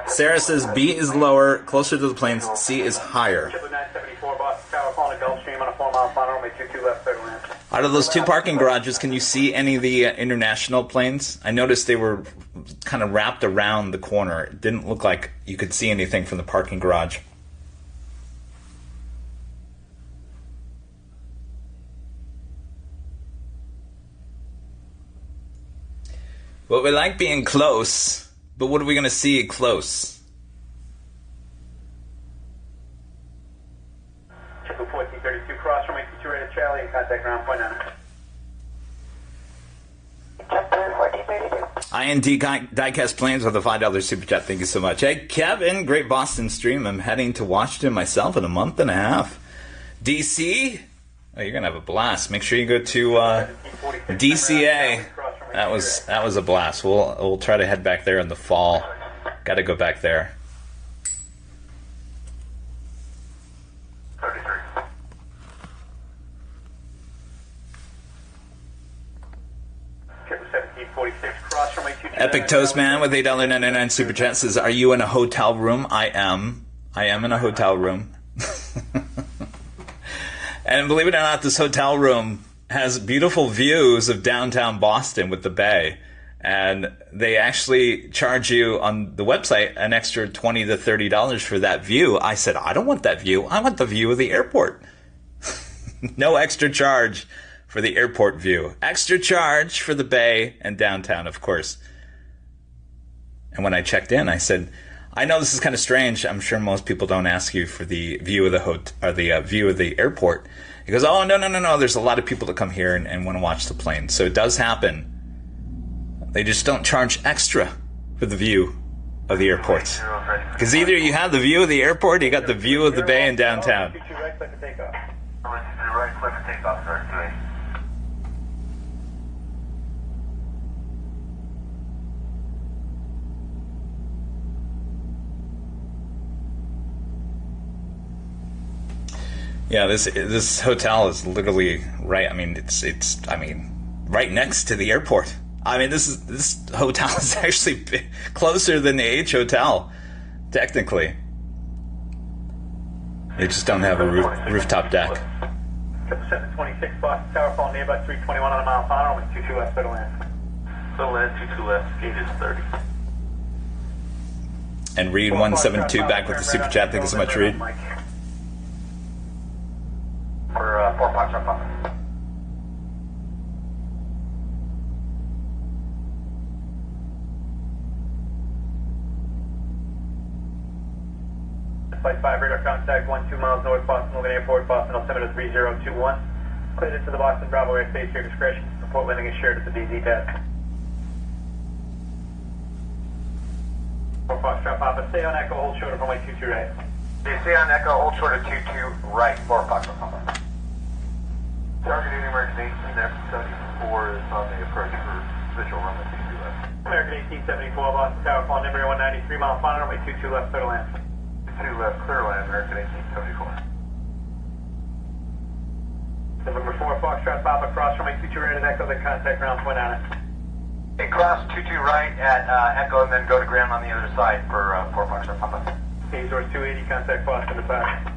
Sarah says B is lower, closer to the planes. C is higher. Chipper 974 Boston Tower, calling a Gulfstream on a 4-mile final, runway 22 left, clear to land. Out of those 2 parking garages, can you see any of the international planes? I noticed they were kind of wrapped around the corner. It didn't look like you could see anything from the parking garage. Well, we like being close, but what are we going to see close? Chipper 1432, cross runway 22 right at Charlie and contact ground point 9. Chipper 1432. IND diecast planes with a $5 super chat. Thank you so much. Hey, Kevin, great Boston stream. I'm heading to Washington myself in a month and a half. DC? Oh, you're going to have a blast. Make sure you go to DCA. That was a blast. We'll try to head back there in the fall. Got to go back there. 33. Chipper 1746, cross runway 22. Epic Toast Man with $8.99 super chat says, "Are you in a hotel room?" I am. I am in a hotel room. And believe it or not, this hotel room has beautiful views of downtown Boston with the bay. And they actually charge you on the website an extra $20 to $30 for that view. I said, I don't want that view. I want the view of the airport. No extra charge for the airport view. Extra charge for the bay and downtown, of course. And when I checked in, I said, I know this is kind of strange. I'm sure most people don't ask you for the view of the view of the airport. He goes, oh, no. There's a lot of people that come here and want to watch the plane. So it does happen. They just don't charge extra for the view of the airports. Because either you have the view of the airport, or you got the view of the bay and downtown. 22 right, clear for takeoff. Right, clear for takeoff, sir. 280. Yeah, this hotel is literally right. I mean, it's right next to the airport. I mean, this hotel is actually closer than the H Hotel, technically. They just don't have a rooftop deck. 726 Boston Tower, falling nearby 321 on a mile final, with 22 left, clear to land. So land 22 left, gate is 30. And Reed 172 back with the super chat. Thank you so much, Reed. For 4 Foxtrot Papa. Flight 5 radar contact 12 miles north, Boston Logan Airport, Boston altimeter 3021. Cleared into the Boston Bravo airspace, your discretion. Report landing is shared at the BZ pad. 4 Foxtrot Papa, stay on Echo, hold short of runway 22 right. Stay on Echo, hold short of 22 right, 4 Foxtrot Papa. Targeting American 1874 is on the approach for visual runway 22 left. American 1874, Boston Tower, falling number 193 mile final, runway 22 left, clear to land. 22 left, clear to land, American 1874. November 4 Foxtrot Papa, cross runway 22 right at Echo, then contact ground point on it. Okay, cross 22 right at Echo and then go to ground on the other side for 4 Foxtrot Papa. Azores 280, contact Boston departure.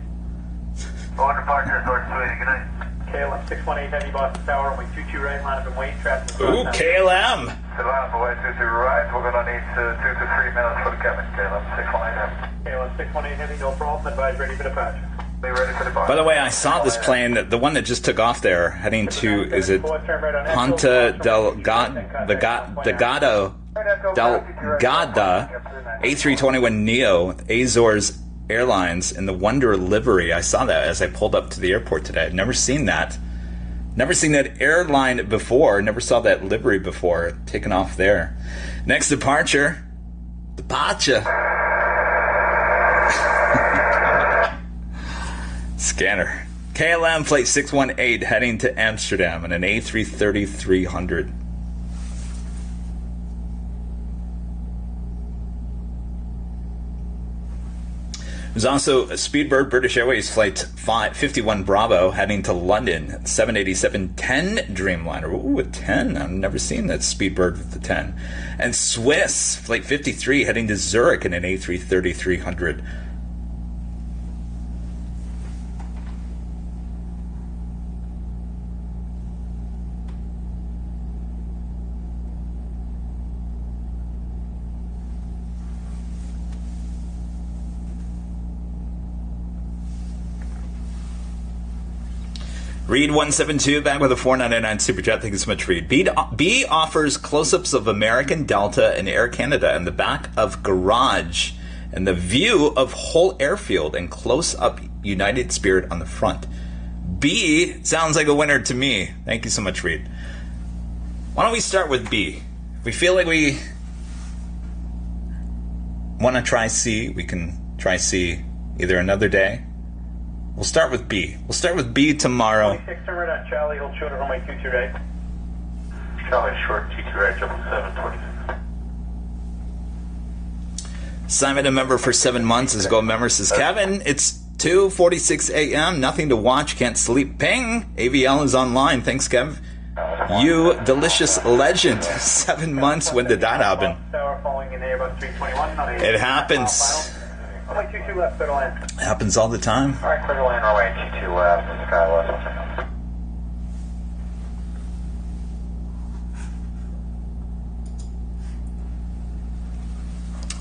Boston departure, Azores 280, good night. KLM 618 heavy, Boston Tower, runway 22 right, line up and wait, traffic. Ooh, KLM. So line up and wait, 22 right, we're going to need 2 to 3 minutes for the Kevin, KLM 618 heavy. KLM 618 heavy, no problem, advise ready for departure. Be ready for departure. By the way, I saw this plane, the one that just took off there, heading to, is it Ponta Delgado A321neo, Azores Airlines in the Wonder livery. I saw that as I pulled up to the airport today. I'd never seen that. Never seen that airline before. Never saw that livery before. Taken off there. Next departure. Scanner. KLM flight 618 heading to Amsterdam in an A330-300. There's also a Speedbird British Airways flight 51 Bravo heading to London, 787-10 Dreamliner. Ooh, a 10. I've never seen that Speedbird with the 10. And Swiss flight 53 heading to Zurich in an A330-300. Reed 172 back with a 499 super chat. Thank you so much, Reed. B offers close-ups of American Delta and Air Canada in the back of garage and the view of whole airfield and close-up United Spirit on the front. B sounds like a winner to me. Thank you so much, Reed. Why don't we start with B? If we feel like we want to try C, we can try C either another day. We'll start with B. We'll start with B tomorrow. 26 turn right on Charlie, hold short of runway 22 right. Charlie short, 22 right, 777, 26. Simon, a member for 7 months, is gold member, says Kevin, it's 2:46 a.m. Nothing to watch, can't sleep. Ping! AVL is online. Thanks, Kev. You delicious legend. 7 months. When did that happen? It happens. Runway 22 left, clear to land. It happens all the time. All right, clear to land, runway 22 left, sky west.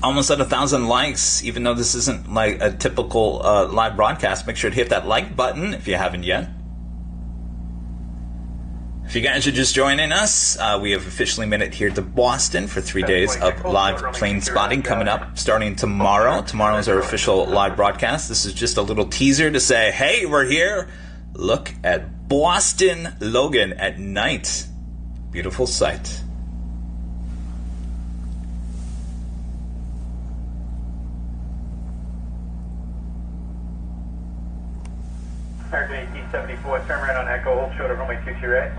Almost at 1,000 likes, even though this isn't like a typical live broadcast. Make sure to hit that like button if you haven't yet. If you guys are just joining us, we have officially made it here to Boston for 3 days of live plane spotting coming up starting tomorrow. Tomorrow is our official live broadcast. This is just a little teaser to say, hey, we're here. Look at Boston Logan at night. Beautiful sight. American 1874, turn right on Echo, hold short of runway 22 right.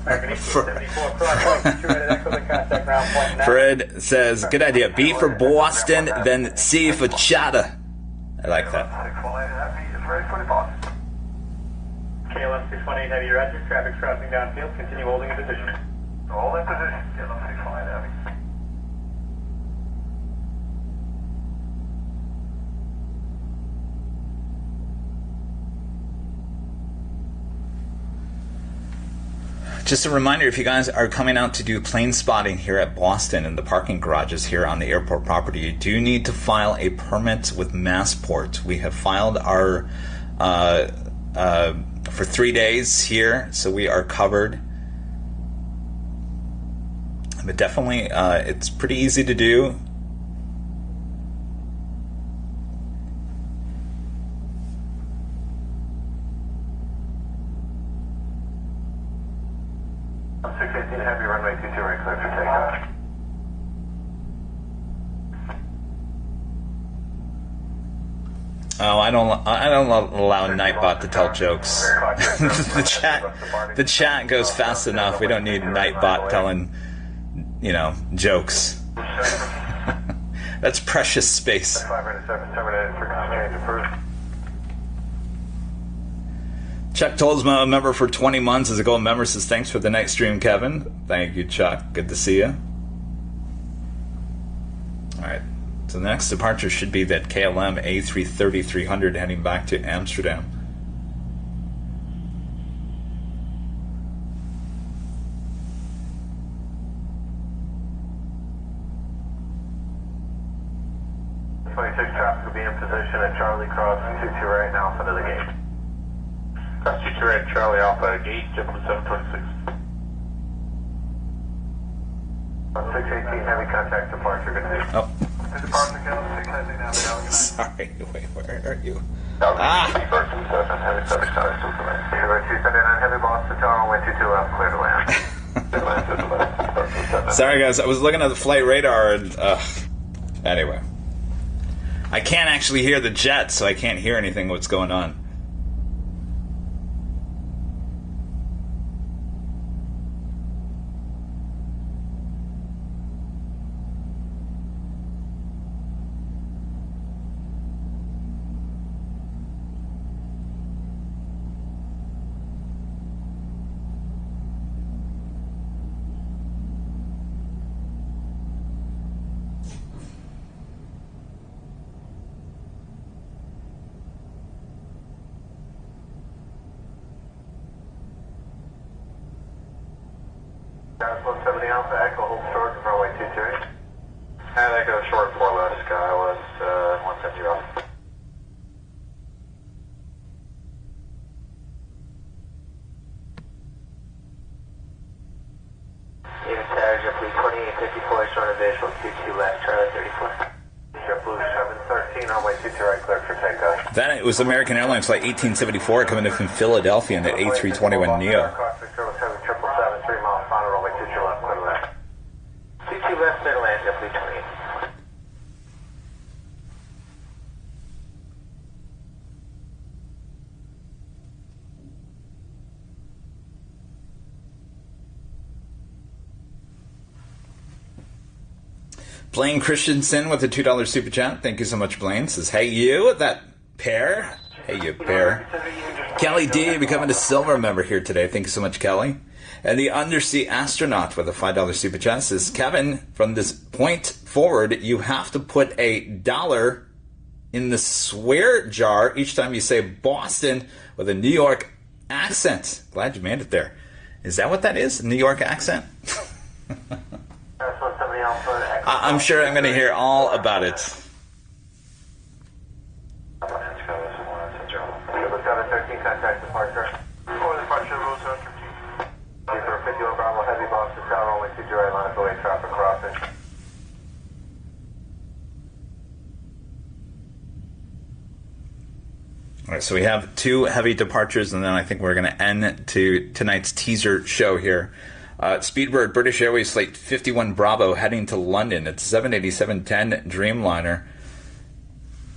74. Fred says, good idea. B for Boston, then C for Chatter. I like that. KLM 618 heavy, roger. Traffic's crossing downfield. Continue holding in position. Hold in position. KLM 618 heavy. Just a reminder, if you guys are coming out to do plane spotting here at Boston in the parking garages here on the airport property, you do need to file a permit with Massport. We have filed our for 3 days here, so we are covered. But definitely, it's pretty easy to do. Heavy runway 22 right, clear for takeoff. Oh, I don't allow Nightbot to tell jokes. the chat goes fast enough. We don't need Nightbot telling, jokes. That's precious space. 507 terminated for exchange approved. Chuck Tolsma, a member for 20 months, as a gold member, says thanks for the night stream, Kevin. Thank you, Chuck. Good to see you. All right. So the next departure should be that KLM A330-300 heading back to Amsterdam. Traffic will be in position at Charlie Cross 22 right now, front of the gate. Cross 22 right, Charlie Alpha, gate, JetBlue 726. On 618, heavy contact departure, good to see. Oh. Departure count, 6heading now. Sorry, wait, where are you? Heavy 279, heavy Boston, tower, runway 22 left, clear to land. Sorry, guys, I was looking at the flight radar and, anyway. I can't actually hear the jet, so I can't hear anything what's going on. Dallas 170 Alpha, Echo, hold short, runway 22. And Echo short 4 left, Sky was 170 Alpha. Even tag, JetBlue 2854, short of visual, 22 left, Charlie 34. JetBlue 713, runway 22 right, clear for takeoff. Then it was American Airlines flight 1874 coming in from Philadelphia in that A321 Neo. 22 left, clear to land, JetBlue 28. Blaine Christensen with a $2 super chat. Thank you so much, Blaine. Says, hey, you, that pair. Hey, you pair. Kelly D becoming a silver member here today. Thank you so much, Kelly. And the undersea astronaut with a $5 super chat says, Kevin, from this point forward, you have to put $1 in the swear jar each time you say Boston with a New York accent. Glad you made it there. Is that what that is? New York accent? I'm sure I'm going to hear all about it. 713, contact departure. For departure, roll 713. For 51 Bravo, heavy Boston tower, runway 22 right, line of away, traffic crossing. All right, so we have 2 heavy departures, and then I think we're going to end to tonight's teaser show here. Speedbird, British Airways flight 51 Bravo heading to London. It's 787-10 Dreamliner.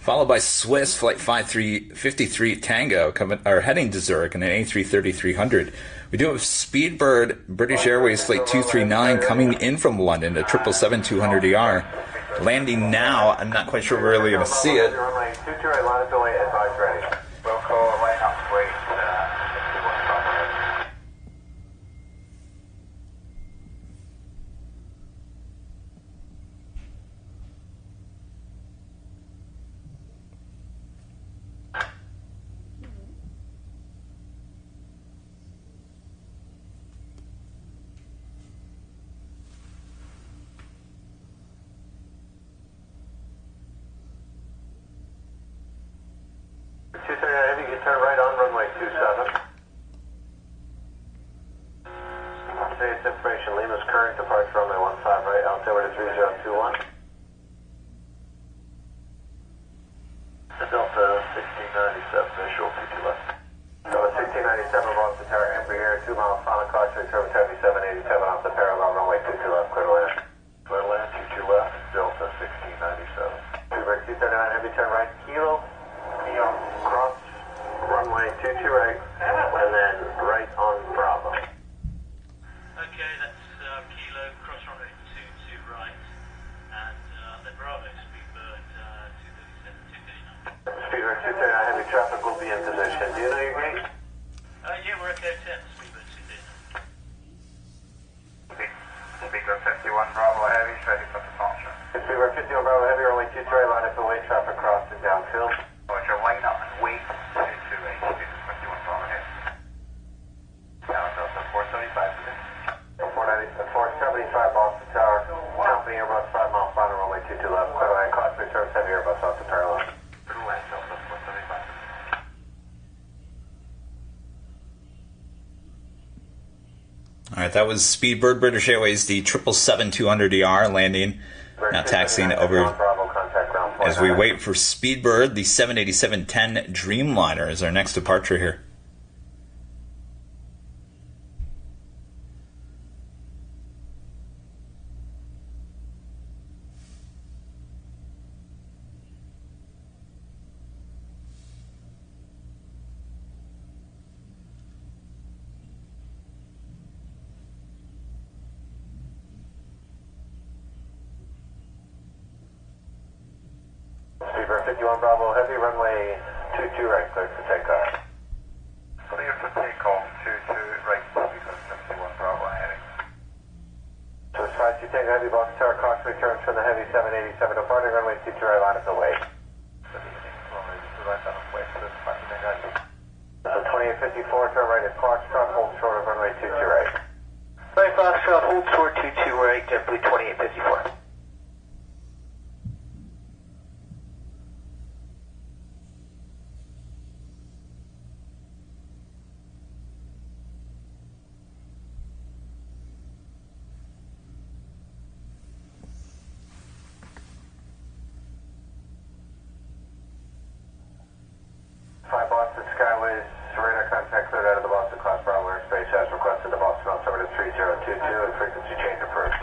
Followed by Swiss flight 53 Tango heading to Zurich in an A330-300. We do have Speedbird, British Airways flight 239 coming in from London, a 777-200ER. Landing now. I'm not quite sure we're really going to see it. We'll call line up, wait. turn right on runway 27. Today's information, Lima's current departure runway 15 right, altimeter 3021. Delta 1697, visual 22 left. Delta 1697, Boston Tower, Amber Air, 2 miles final caution, return with heavy 787 off the parallel runway 22 left, clear to land. Clear to land, 22 left, Delta 1697. Bluebird 239, heavy turn right, Kilo, cross runway 22 right, and then right on Bravo. Okay, that's Kilo, cross runway 22 right, and then Bravo, Speedbird 237, 239. Speedbird 239, heavy traffic will be in position. Do you know your gate? Yeah, we're okay, 10, Speedbird 239. Speedbird 51 Bravo Heavy, ready for departure. Speedbird 51 Bravo Heavy, runway 22 right, line up and wait, traffic crossing downfield. Roger, line up and wait, 228, Speedbird 51 Bravo Heavy. Now Delta 475 today. 475 Boston Tower, company Airbus 5 mile final runway 22 left, clear line, caution returns heavy Airbus off the parallel. Clear line, Delta 475. All right, that was Speedbird British Airways, the 777-200ER landing, now taxiing over as we wait for Speedbird, the 787-10 Dreamliner is our next departure here. Speedbird 51 Bravo Heavy, runway 22 right, clear for takeoff. Clear for takeoff, 22 right, Speedbird 51 Bravo heading. So it's 52 Tango Heavy, Boston Tower, caution returns from the Heavy 787 departing runway 22 right, line up the way. Good evening, runway 22 right, on the way, so 52 Tango Heavy. So 2854, turn right at Foxtrot, hold short of runway 22 right. Right, Foxtrot, hold short 22 right, JetBlue 2854. Boston Skyways, radar contact cleared out of the Boston class Bravo airspace as requested. The Boston altimeter 3022 and frequency change approved.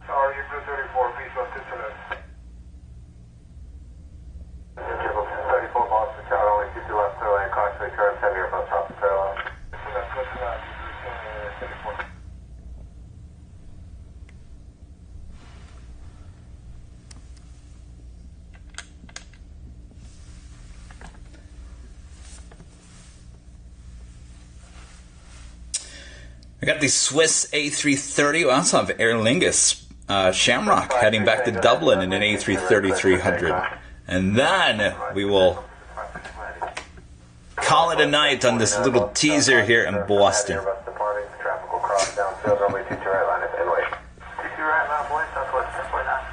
Tower, Blue 34, please go to left. 34 Boston Tower, only 22 left, clear lane, caution returns, heavy Airbus off the parallel. We got the Swiss A330. We also have Aer Lingus Shamrock heading back to Dublin in an A330-300. And then we will call it a night on this little teaser here in Boston. Airbus departing, traffic will cross downfield, runway 22 right, line up and wait. 22 right, line up, wait, southwest 10.9.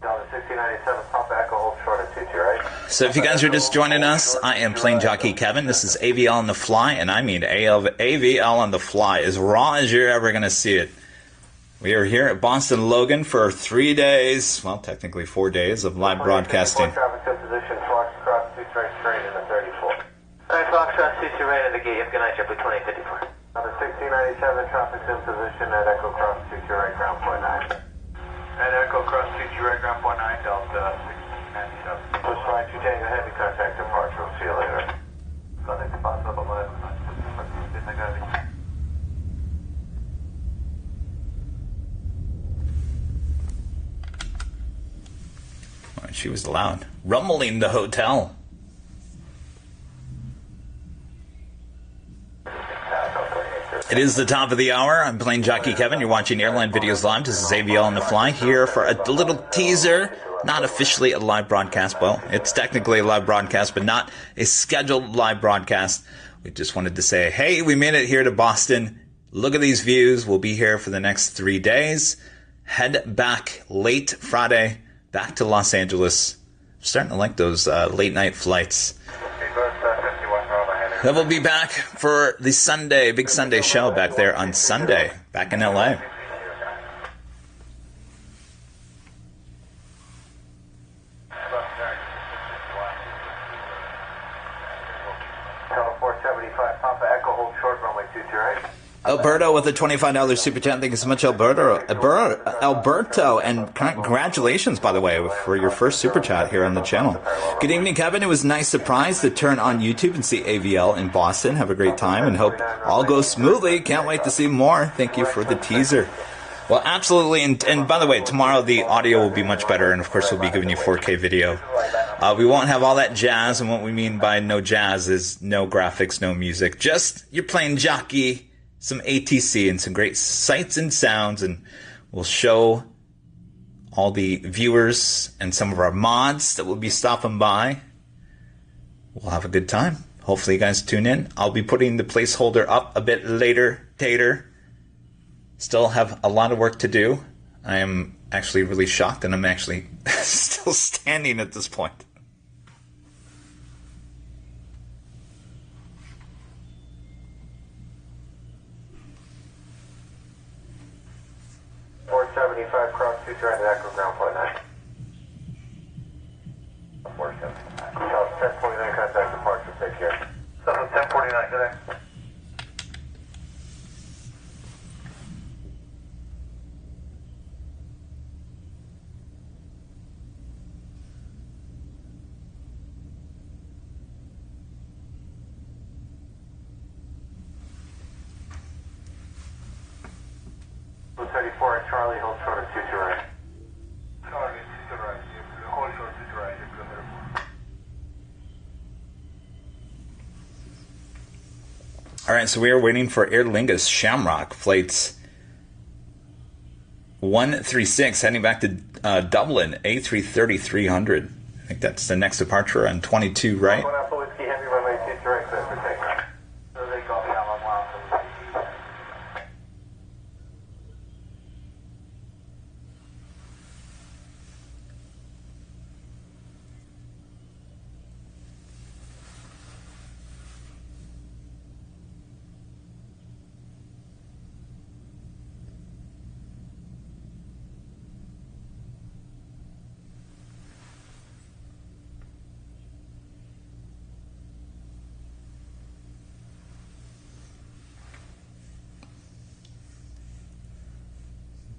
Delta 1697, Papa Echo, hold short at 22 right. So if you guys are just joining us, I am Plane Jockey Kevin. This is AVL on the fly, and I mean AVL on the fly, as raw as you're ever going to see it. We are here at Boston Logan for 3 days, well, technically 4 days of live broadcasting. Traffic to position, Foxtrot 2 straight in the 34. Alright, Foxtrot 22 right at the gate. Have a good night, JetBlue 2854. Number 1697, traffic's in position at Echo Cross 22 right, ground point 9. At Echo Cross 22 right, ground point 9, Delta 1697. Push 52 Tango Heavy, contact departure. We'll see you later. Contact departure, bye-bye. She was loud. Rumbling the hotel. It is the top of the hour. I'm Plane Jockey Kevin. You're watching Airline Videos Live. This is AVL on the fly here for a little teaser. Not officially a live broadcast. Well, it's technically a live broadcast, but not a scheduled live broadcast. We just wanted to say, hey, we made it here to Boston. Look at these views. We'll be here for the next 3 days. Head back late Friday, back to Los Angeles. I'm starting to like those late night flights. Then we'll be back for the Sunday, big Sunday show back there on Sunday, back in LA. Tower 475, Papa Echo, hold short, runway 22 right. Alberto with a $25 super chat. Thank you so much, Alberto. And congratulations, by the way, for your first super chat here on the channel. Good evening, Kevin. It was a nice surprise to turn on YouTube and see AVL in Boston. Have a great time and hope all goes smoothly. Can't wait to see more. Thank you for the teaser. Well, absolutely. And by the way, tomorrow the audio will be much better. And of course, we'll be giving you 4K video. We won't have all that jazz. And what we mean by no jazz is no graphics, no music. Just you're playing jockey, some ATC, and some great sights and sounds, and we'll show all the viewers and some of our mods that will be stopping by. We'll have a good time. Hopefully you guys tune in. I'll be putting the placeholder up a bit later. Still have a lot of work to do. I am actually really shocked, and I'm actually still standing at this point. Cross 2 turn to Echo ground point 9. 475. South 1049 contact departure, take care. South 1049 today. Blue 34 at Charlie, hold short of 22 right. Charlie, 22 right. Hold short 22 right. Blue 34. All right, so we are waiting for Aer Lingus Shamrock flights 136 heading back to Dublin, A330-300. I think that's the next departure on 22 right. Whiskey, heavy runway 22 right, clear for takeoff.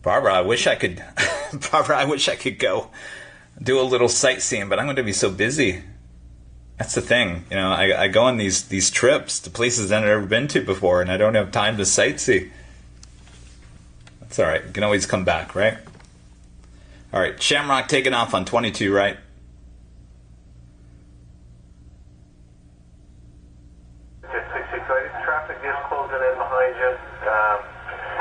Barbara, I wish I could go do a little sightseeing, but I'm going to be so busy. That's the thing. You know, I go on these trips to places that I've never been to before, and I don't have time to sightsee. That's all right. You can always come back, right? All right, Shamrock taking off on 22, right? Traffic is closing in behind you.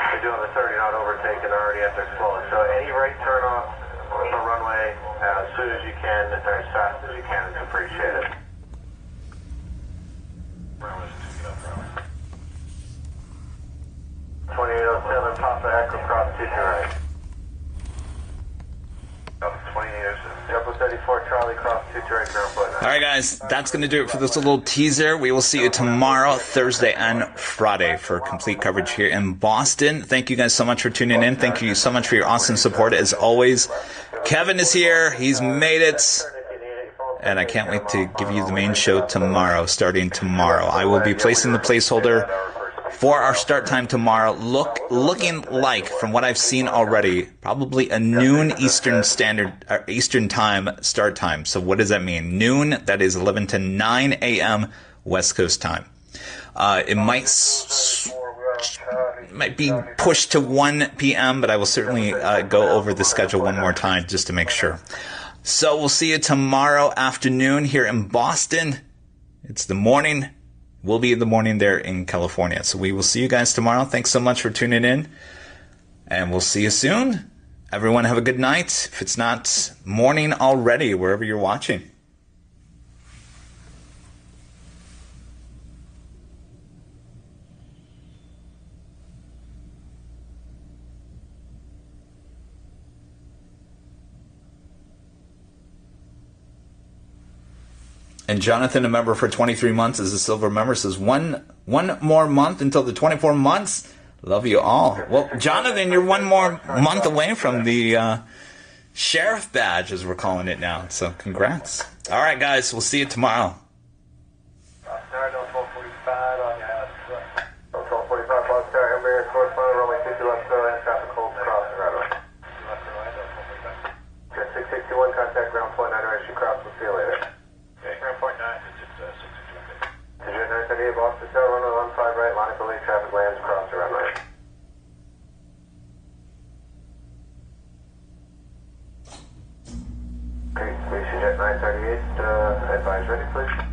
They're doing the 30 knot overtake and already at their slowest. So any right turn off the runway as soon as you can, or as fast as you can, is appreciated. 2807 Papa Echo cross 2 right. 34 Charlie cross 2 right ground point. All right, guys, that's going to do it for this little teaser. We will see you tomorrow, Thursday, and Friday for complete coverage here in Boston. Thank you guys so much for tuning in. Thank you so much for your awesome support, as always. Kevin is here. He's made it. And I can't wait to give you the main show tomorrow, starting tomorrow. I will be placing the placeholder for our start time tomorrow, looking like, from what I've seen already, probably a noon Eastern time start time. So what does that mean? Noon, that is 11 to 9 a.m. West Coast time. It might be pushed to 1 p.m., but I will certainly go over the schedule one more time just to make sure. So we'll see you tomorrow afternoon here in Boston. It's the morning. Will be in the morning there in California. So we will see you guys tomorrow. Thanks so much for tuning in. And we'll see you soon. Everyone have a good night. If it's not morning already, wherever you're watching. And Jonathan, a member for 23 months, is a silver member, says one more month until the 24 months. Love you all. Well, Jonathan, you're one more month away from the sheriff badge, as we're calling it now. So congrats. All right, guys, we'll see you tomorrow. Star, 1245 on your house. 1245, Boston Star, Embraer, correspondent, runway 22 left, and traffic holds across the runway. 661, contact ground point 9, as you cross, we'll see you later. Ground point 9, it's 661. Division 938, Boston Star, runway 15 right, line of delay, traffic lands across the runway. Okay, Station Jet 938, advise ready, please.